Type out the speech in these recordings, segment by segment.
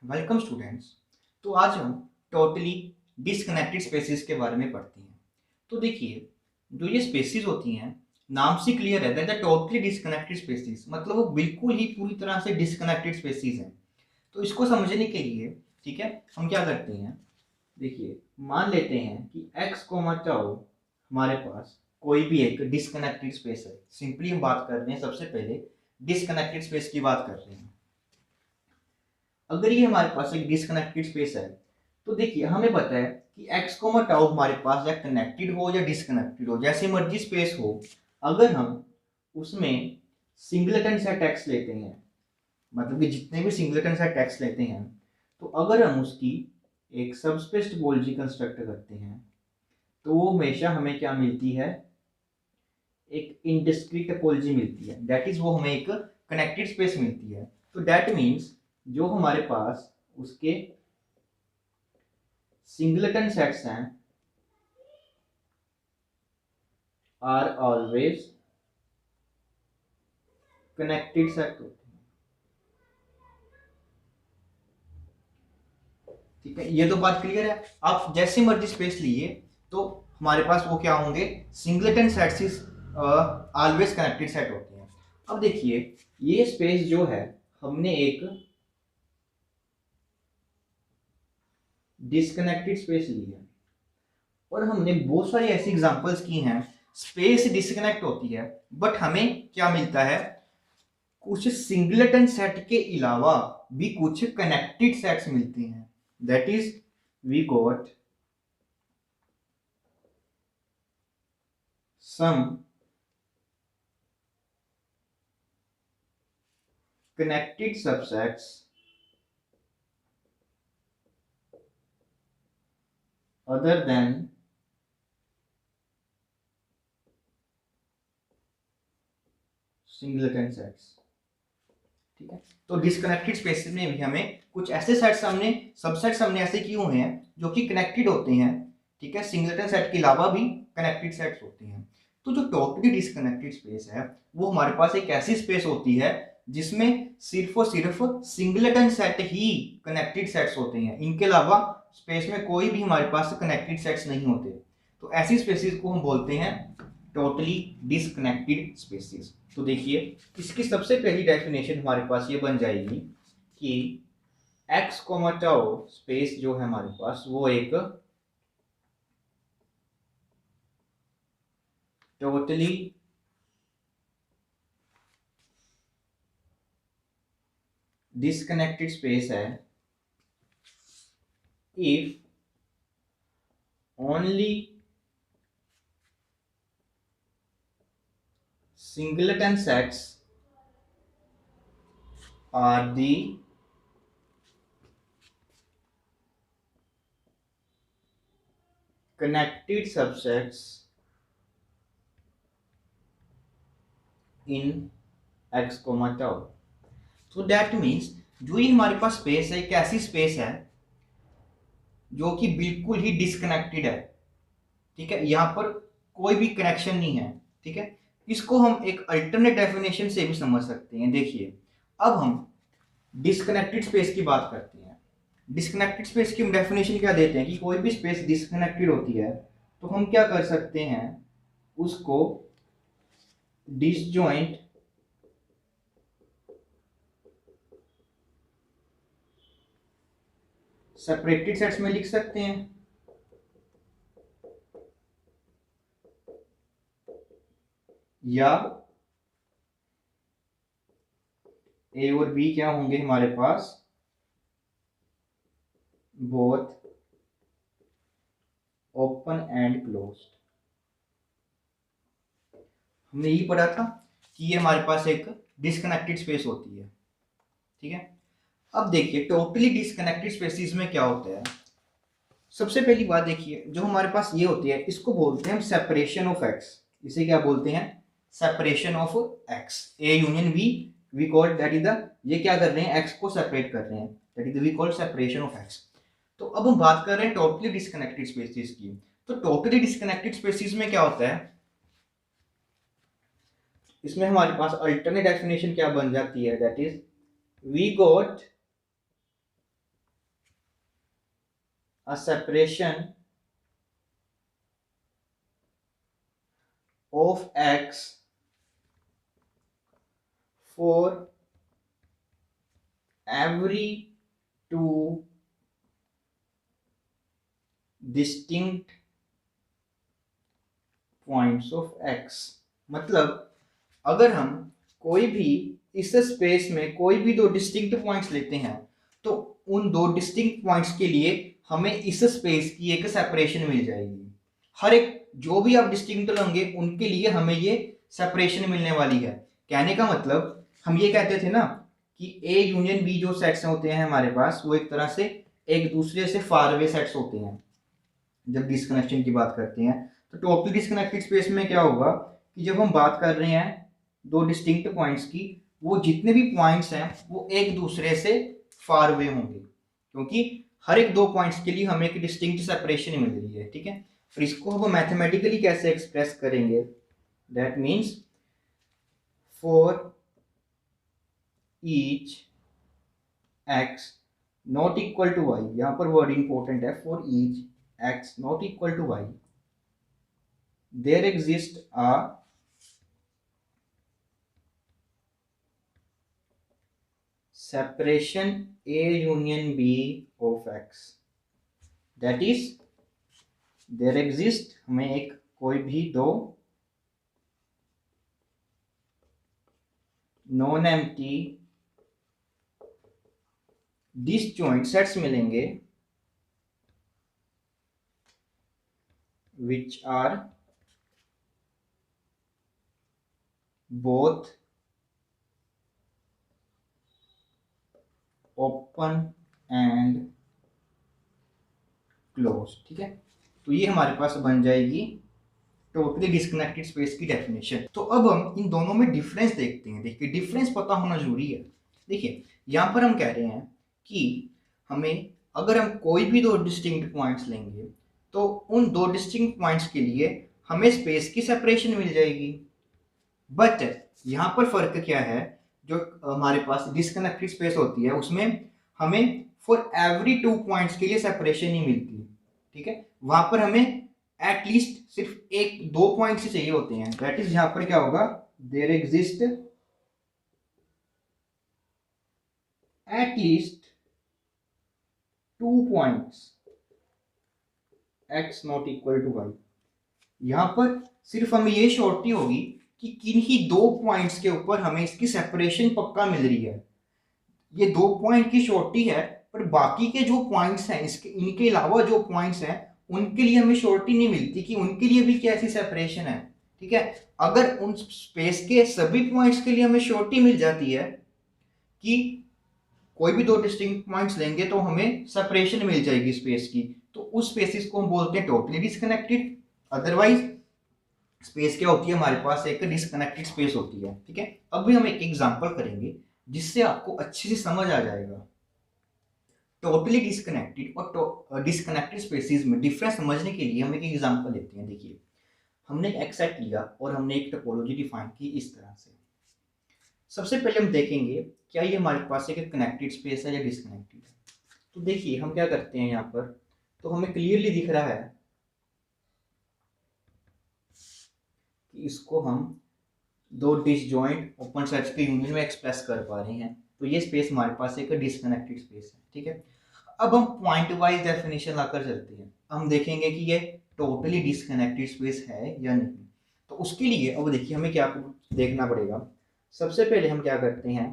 Welcome students. तो आज हम टोटली डिस्कनेक्टेड स्पेसिस के बारे में पढ़ते हैं। तो देखिए, जो ये स्पेसिस होती हैं, नाम से क्लियर है दैट टोटली डिस्कनेक्टेड स्पेसिस, मतलब वो बिल्कुल ही पूरी तरह से डिस्कनेक्टेड स्पेसिस हैं। तो इसको समझने के लिए, ठीक है, हम क्या करते हैं, देखिए, मान लेते हैं कि x कोमा टाउ हमारे पास कोई भी एक डिस्कनेक्टेड स्पेस है। सिंपली हम बात कर रहे हैं, सबसे पहले डिस्कनेक्टेड स्पेस की बात कर रहे हैं। अगर ये हमारे पास एक डिस्कनेक्टेड स्पेस है, तो देखिए हमें पता है कि एक्स कोमा टाउ हमारे पास या कनेक्टेड हो या डिस्कनेक्टेड हो, जैसी मर्जी स्पेस हो, अगर हम उसमें सिंगलेटन सेट एक्स लेते हैं, मतलब कि जितने भी सिंगलेटन सेट एक्स लेते हैं, तो अगर हम उसकी एक सबस्पेस टोपोलॉजी कंस्ट्रक्ट करते हैं, तो वो हमेशा हमें क्या मिलती है, एक इंडिस्क्रीट टोपोलॉजी मिलती है। दैट इज, वो हमें एक कनेक्टेड स्पेस मिलती है। तो दैट मीन्स जो हमारे पास उसके सिंगलेटन सेट्स हैं आर ऑलवेज कनेक्टेड सेट होते हैं। ठीक है, ये तो बात क्लियर है। आप जैसे मर्जी स्पेस लिए तो हमारे पास वो क्या होंगे, singleton sets is always connected set होते हैं। अब देखिए, ये स्पेस जो है, हमने एक डिस्कनेक्टेड स्पेस ली है और हमने बहुत सारी ऐसी एग्जांपल्स की हैं, स्पेस डिस्कनेक्ट होती है बट हमें क्या मिलता है, कुछ सिंगलेटन सेट के अलावा भी कुछ कनेक्टेड सेट्स मिलते हैं। That is, we got some connected subsets other than singleton sets। ठीक है, तो डिस्कनेक्टेड स्पेसेस में भी हमें कुछ ऐसे सेट्स हमने, सबसेट्स हमने ऐसे किए हुए हैं जो कि कनेक्टेड होते हैं। ठीक है, सिंगलेटन सेट के अलावा भी कनेक्टेड सेट्स होते हैं। तो जो टोटली डिस्कनेक्टेड स्पेस है, वो हमारे पास एक ऐसी स्पेस होती है जिसमें सिर्फ और सिर्फ सिंगलेटन सेट ही कनेक्टेड सेट्स होते हैं। इनके अलावा स्पेस में कोई भी हमारे पास कनेक्टेड सेट्स नहीं होते। तो ऐसी स्पेसिस को हम बोलते हैं टोटली डिस्कनेक्टेड स्पेसिस। तो देखिए, इसकी सबसे पहली डेफिनेशन हमारे पास ये बन जाएगी कि एक्स कोमा टाउ स्पेस जो है हमारे पास, वो एक टोटली डिस्कनेक्टेड स्पेस है if only singleton sets are the connected subsets in x comma tau। so that means जो ये हमारे पास स्पेस है, एक ऐसी स्पेस है जो कि बिल्कुल ही डिस्कनेक्टेड है। ठीक है, यहां पर कोई भी कनेक्शन नहीं है। ठीक है, इसको हम एक अल्टरनेट डेफिनेशन से भी समझ सकते हैं। देखिए, अब हम डिस्कनेक्टेड स्पेस की बात करते हैं। डिस्कनेक्टेड स्पेस की हम डेफिनेशन क्या देते हैं कि कोई भी स्पेस डिस्कनेक्टेड होती है तो हम क्या कर सकते हैं, उसको डिसजॉइंट सेपरेटेड सेट्स में लिख सकते हैं, या ए और बी क्या होंगे हमारे पास, बोथ ओपन एंड क्लोज्ड। हमने यही पढ़ा था कि ये हमारे पास एक डिस्कनेक्टेड स्पेस होती है। ठीक है, अब देखिए टोटली डिस्कनेक्टेड स्पेसिस में क्या होता है। सबसे पहली बात देखिए, जो हमारे पास ये होती है, इसको बोलते हैं हम सेपरेशन ऑफ एक्स। इसे क्या बोलते हैं, separation of X. A union B, we call that is the, ये क्या कर रहे हैं, एक्स को सेपरेट कर रहे हैं, that is we call separation of X. तो अब हम बात कर रहे हैं टोटली डिस्कनेक्टेड स्पेसिस की। तो टोटली डिस्कनेक्टेड स्पेसिस में क्या होता है, इसमें हमारे पास अल्टरनेट डेफिनेशन क्या बन जाती है, that is we got a separation of X for every two distinct points of X। मतलब अगर हम कोई भी इस स्पेस में कोई भी दो डिस्टिंक्ट पॉइंट्स लेते हैं तो उन दो डिस्टिंक्ट पॉइंट्स के लिए हमें इस स्पेस की एक सेपरेशन मिल जाएगी। हर एक जो भी आप डिस्टिंक्ट लेंगे उनके लिए हमें ये सेपरेशन मिलने वाली है। कहने का मतलब हम ये कहते थे ना कि ए यूनियन बी जो सेट्स होते हैं हमारे पास वो एक तरह से एक दूसरे से फार अवे सेट्स होते हैं। जब डिस्कनेक्शन की बात करते हैं तो टोटली डिस्कनेक्टेड स्पेस में क्या होगा कि जब हम बात कर रहे हैं दो डिस्टिंक्ट पॉइंट्स की, वो जितने भी पॉइंट्स हैं वो एक दूसरे से फार अवे होंगे, क्योंकि हर एक दो पॉइंट्स के लिए हमें एक डिस्टिंक्ट सेपरेशन मिल रही है। ठीक है, फिर इसको हम मैथमेटिकली कैसे एक्सप्रेस करेंगे? That means for each X not equal to Y, यहां पर वर्ड इंपॉर्टेंट है, for each X not equal to Y there exists a separation A union B of X, that is there exists, हमें एक कोई भी दो non empty disjoint sets मिलेंगे which are both open and close. ठीक है, तो ये हमारे पास बन जाएगी टोटली डिस्कनेक्टेड स्पेस की डेफिनेशन। तो अब हम इन दोनों में डिफरेंस देखते हैं। देखिए डिफरेंस पता होना जरूरी है। देखिए यहां पर हम कह रहे हैं कि हमें अगर हम कोई भी दो डिस्टिंक्ट पॉइंट्स लेंगे तो उन दो डिस्टिंक्ट पॉइंट्स के लिए हमें स्पेस की सेपरेशन मिल जाएगी। बट यहां पर फर्क क्या है, जो हमारे पास डिस्कनेक्टेड स्पेस होती है उसमें हमें फॉर एवरी टू पॉइंट्स के लिए सेपरेशन नहीं मिलती। ठीक है, वहां पर हमें एटलीस्ट सिर्फ एक दो पॉइंट्स ही चाहिए होते हैं। दैट इज यहां पर क्या होगा, there exist at least two points X not equal to Y. यहां पर सिर्फ हमें ये श्योरिटी होगी कि किन्हीं दो पॉइंट्स के ऊपर हमें इसकी सेपरेशन पक्का मिल रही है। ये दो पॉइंट की श्योरिटी है, पर बाकी के जो पॉइंट्स हैं इसके इनके अलावा जो पॉइंट्स हैं उनके लिए हमें श्योरिटी नहीं मिलती कि उनके लिए भी क्या ऐसी सेपरेशन है। ठीक है, अगर उन स्पेस के सभी पॉइंट्स के लिए हमें श्योरिटी मिल जाती है कि कोई भी दो डिस्टिंक्ट पॉइंट्स लेंगे तो हमें सेपरेशन मिल जाएगी स्पेस की, तो उस स्पेसिस को हम बोलते हैं टोटली डिस्कनेक्टेड। अदरवाइज स्पेस क्या होती है, हमारे पास एक डिस्कनेक्टेड स्पेस होती है। ठीक है, अब भी हम एक एग्जांपल करेंगे जिससे आपको अच्छे से समझ आ जाएगा। टोटली डिस्कनेक्टेड और डिस्कनेक्टेड स्पेसिस में डिफरेंस समझने के लिए हम एक एग्जांपल लेते हैं। देखिए हमने एक एक्सेट लिया और हमने एक टोपोलॉजी डिफाइन की इस तरह से। सबसे पहले हम देखेंगे क्या ये हमारे पास एक कनेक्टेड स्पेस है या डिस्कनेक्टेड है। तो देखिए हम क्या करते हैं यहाँ पर, तो हमें क्लियरली दिख रहा है कि इसको हम दो डिसजॉइंट ओपन सेट्स के यूनियन में एक्सप्रेस कर पा रहे हैं। तो ये स्पेस हमारे पास एक डिस्कनेक्टेड स्पेस है। ठीक है, अब हम पॉइंट वाइज डेफिनेशन लाकर चलते हैं। हम देखेंगे कि ये टोटली डिस्कनेक्टेड स्पेस है या नहीं। तो उसके लिए अब देखिए हमें क्या देखना पड़ेगा। सबसे पहले हम क्या करते हैं,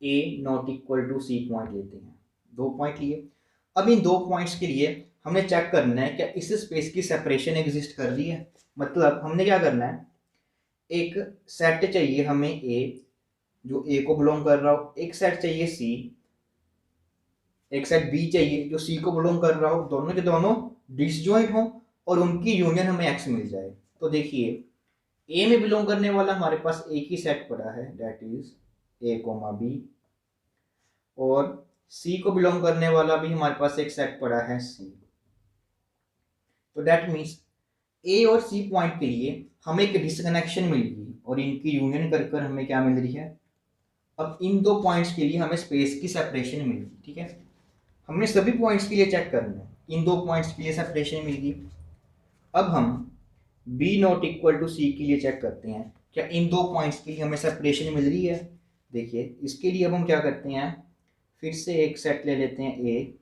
A not equal to C point लेते हैं। दो पॉइंट लिए, अब इन दो पॉइंट्स के लिए हमने चेक करना है क्या इस स्पेस की सेपरेशन एग्जिस्ट कर रही है। मतलब हमने क्या करना है, एक सेट चाहिए हमें ए जो ए को बिलोंग कर रहा हो, एक सेट चाहिए सी, एक सेट बी चाहिए जो सी को बिलोंग कर रहा हो, दोनों के दोनों डिसजॉइंट हो और उनकी यूनियन हमें एक्स मिल जाए। तो देखिए ए में बिलोंग करने वाला हमारे पास एक ही सेट पड़ा है, that is A comma B, और सी को बिलोंग करने वाला भी हमारे पास एक सेट पड़ा है सी। तो दैट मीन्स ए और सी पॉइंट के लिए हमें एक डिस्कनेक्शन मिल गई और इनकी यूनियन कर कर हमें क्या मिल रही है, अब इन दो पॉइंट्स के लिए हमें स्पेस की सेपरेशन मिल गई। ठीक है, हमने सभी पॉइंट्स के लिए चेक करना है, इन दो पॉइंट्स के लिए सेपरेशन मिल गई। अब हम बी नॉट इक्वल टू सी के लिए चेक करते हैं क्या इन दो पॉइंट्स के लिए हमें सेपरेशन मिल रही है। देखिए इसके लिए अब हम क्या करते हैं, फिर से एक सेट ले लेते हैं ए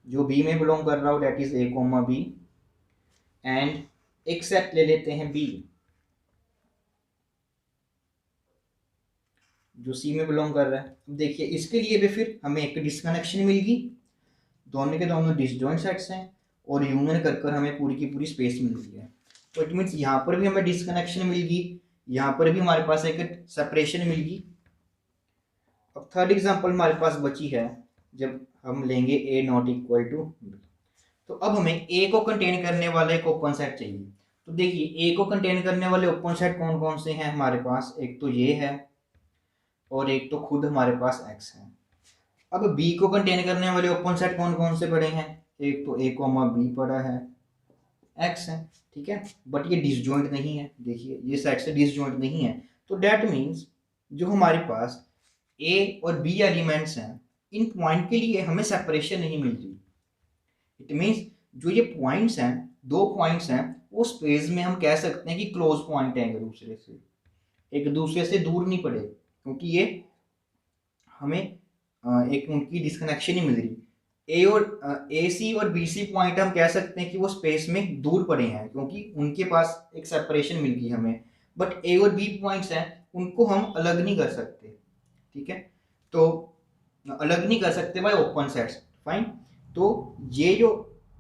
जो बी में बिलोंग कर रहा हो, that is A comma B, and एक सेट ले लेते हैं बी जो सी में बिलोंग कर रहा है। देखिए इसके लिए भी फिर हमें एक डिस्कनेक्शन मिल गई, दोनों के दोनों डिसजॉइंट सेट्स हैं और यूनियन कर कर हमें पूरी की पूरी स्पेस मिल गई है। तो इट मीन्स यहाँ पर भी हमें डिस्कनेक्शन मिल गई, यहाँ पर भी हमारे पास एक सेपरेशन मिल गई। अब थर्ड एग्जांपल हमारे पास बची है, जब हम लेंगे ए नॉट इक्वल टू बी, तो अब हमें ए को कंटेन करने वाला एक ओपन सेट चाहिए। तो देखिए ए को कंटेन करने वाले ओपन सेट कौन कौन से हैं हमारे पास, एक तो ये है और एक तो खुद हमारे पास एक्स है। अब बी को कंटेन करने वाले ओपन सेट कौन कौन से पड़े हैं, एक तो ए कोमा बी पड़ा है, एक्स है, ठीक है, बट ये डिसजॉइंट नहीं है, देखिए ये सेट से डिसजॉइंट नहीं है। तो डेट मीन्स जो हमारे पास ए और बी एलिमेंट्स हैं इन पॉइंट के लिए हमें सेपरेशन नहीं मिल रही। इट मीन्स जो ये पॉइंट्स हैं, दो पॉइंट्स हैं, वो स्पेस में हम कह सकते हैं कि क्लोज पॉइंट है, एक दूसरे से दूर नहीं पड़े, क्योंकि ये हमें एक उनकी डिस्कनेक्शन ही मिल रही। ए सी और बी सी पॉइंट हम कह सकते हैं कि वो स्पेस में दूर पड़े हैं क्योंकि उनके पास एक सेपरेशन मिल गई हमें, बट ए और बी पॉइंट्स हैं उनको हम अलग नहीं कर सकते, ठीक है, तो अलग नहीं कर सकते बाय ओपन सेट्स, फाइन। तो ये जो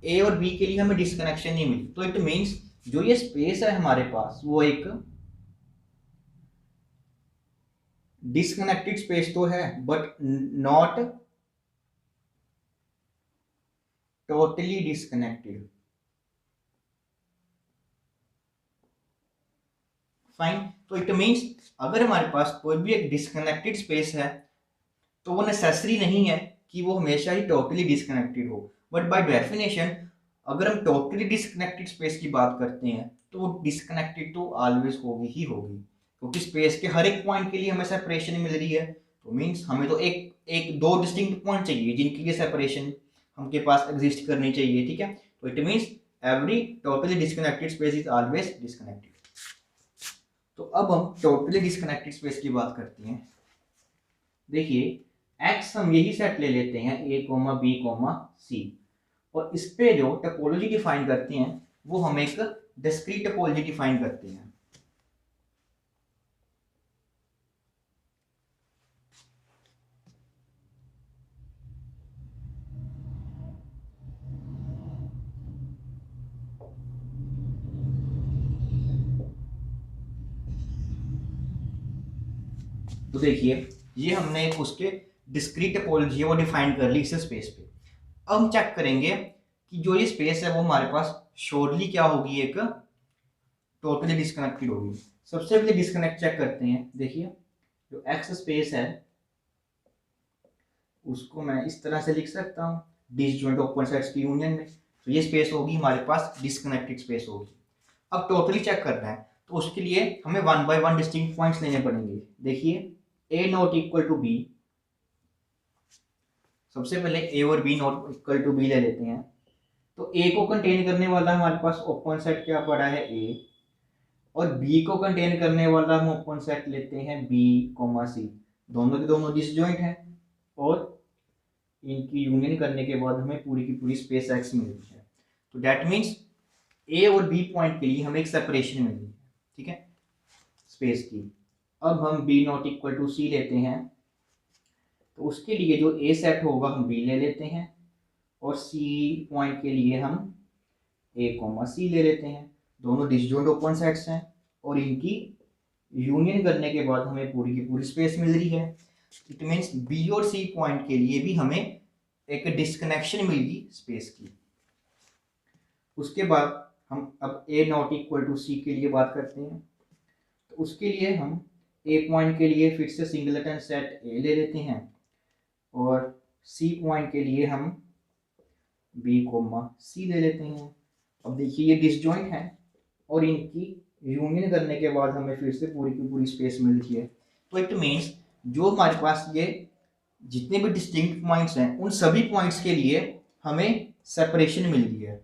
ए और बी के लिए हमें डिस्कनेक्शन नहीं मिली, तो इट मीन्स जो ये स्पेस है हमारे पास वो एक डिस्कनेक्टेड स्पेस तो है but not totally disconnected, fine. तो इट मीन्स अगर हमारे पास कोई भी एक डिस्कनेक्टेड स्पेस है तो वो नेसेसरी नहीं है कि वो हमेशा ही टोटली डिस्कनेक्टेड हो, बट बाय डेफिनेशन अगर हम टोटली डिस्कनेक्टेड स्पेस की बात करते हैं तो वो डिस्कनेक्टेड तो ऑलवेज होगी ही होगी, क्योंकि स्पेस के हर एक पॉइंट के लिए हमें सेपरेशन मिल रही है। तो मीन्स हमें तो एक दो डिस्टिंक्ट पॉइंट चाहिए जिनके लिए सेपरेशन हमके पास एग्जिस्ट करनी चाहिए, ठीक है। तो it means every totally disconnected space is always disconnected. तो अब हम टोटली डिस्कनेक्टेड स्पेस की बात करते हैं। देखिए एक्स हम यही सेट ले लेते हैं ए कोमा बी कोमा सी, और इस पे जो टोपोलॉजी डिफाइन करते हैं वो हम एक डिस्क्रीट टोपोलॉजी डिफाइन करते हैं। तो देखिए ये हमने एक उसके डिस्क्रीट टोपोलॉजी है वो डिफाइन कर ली इस स्पेस पे। अब हम चेक करेंगे कि जो ये स्पेस है वो हमारे पास श्योरली क्या होगी, एक टोटली डिस्कनेक्टेड होगी। सबसे पहले डिस्कनेक्ट चेक करते हैं। देखिए जो एक्स स्पेस है उसको मैं इस तरह से लिख सकता हूँ डिसजॉइंट ओपन सेट्स की यूनियन में, तो ये स्पेस होगी हमारे पास डिस्कनेक्टेड स्पेस होगी। अब टोटली चेक करना है तो उसके लिए हमें one by one distinct points लेने पड़ेंगे। देखिए A not equal to B, सबसे पहले ए और B not equal to B ले लेते हैं। तो ए को कंटेन करने वाला हमारे पास ओपन सेट क्या पड़ा है ए, और बी को कंटेन करने वाला हम ओपन सेट लेते हैं बी कोमा सी, दोनों के दोनों डिसजॉइंट हैं और इनकी यूनियन करने के बाद हमें पूरी की पूरी स्पेस एक्स मिलती है। तो दैट मीन्स ए और बी पॉइंट के लिए हमें एक सेपरेशन मिली है, ठीक है, स्पेस की। अब हम बी नॉट इक्वल टू सी लेते हैं, तो उसके लिए जो ए सेट होगा हम बी ले लेते हैं और सी पॉइंट के लिए हम ए कोमा सी ले लेते हैं। दोनों डिसजॉइंट ओपन सेट्स हैं और इनकी यूनियन करने के बाद हमें पूरी की पूरी स्पेस मिल रही है। इट मीन्स बी और सी पॉइंट के लिए भी हमें एक डिस्कनेक्शन मिल गई स्पेस की। उसके बाद हम अब ए नॉट इक्वल टू सी के लिए बात करते हैं। तो उसके लिए हम ए पॉइंट के लिए फिर से सिंगलटन सेट ए ले लेते हैं और सी पॉइंट के लिए हम बी कोमा सी ले लेते हैं। अब देखिए ये डिसजॉइंट है और इनकी यूनियन करने के बाद हमें फिर से पूरी की पूरी स्पेस मिलती है। तो इट मीन्स जो हमारे पास ये जितने भी डिस्टिंक्ट पॉइंट्स हैं उन सभी पॉइंट्स के लिए हमें सेपरेशन मिल गई है।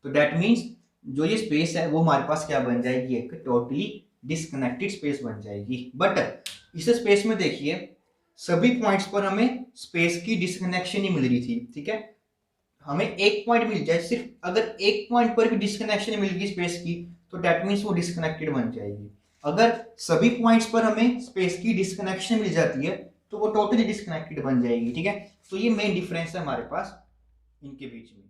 तो दैट मीन्स जो ये स्पेस है वो हमारे पास क्या बन जाएगी, एक टोटली डिस्कनेक्टेड स्पेस बन जाएगी। बट इस स्पेस में देखिए सभी पॉइंट्स पर हमें स्पेस की डिस्कनेक्शन ही मिल रही थी, ठीक है। हमें एक पॉइंट मिल जाए, सिर्फ अगर एक पॉइंट पर भी डिस्कनेक्शन मिल गई स्पेस की तो दैट मीन्स वो डिस्कनेक्टेड बन जाएगी। अगर सभी पॉइंट्स पर हमें स्पेस की डिस्कनेक्शन मिल जाती है तो वो टोटली डिस्कनेक्टेड बन जाएगी, ठीक है। तो ये मेन डिफरेंस है हमारे पास इनके बीच में।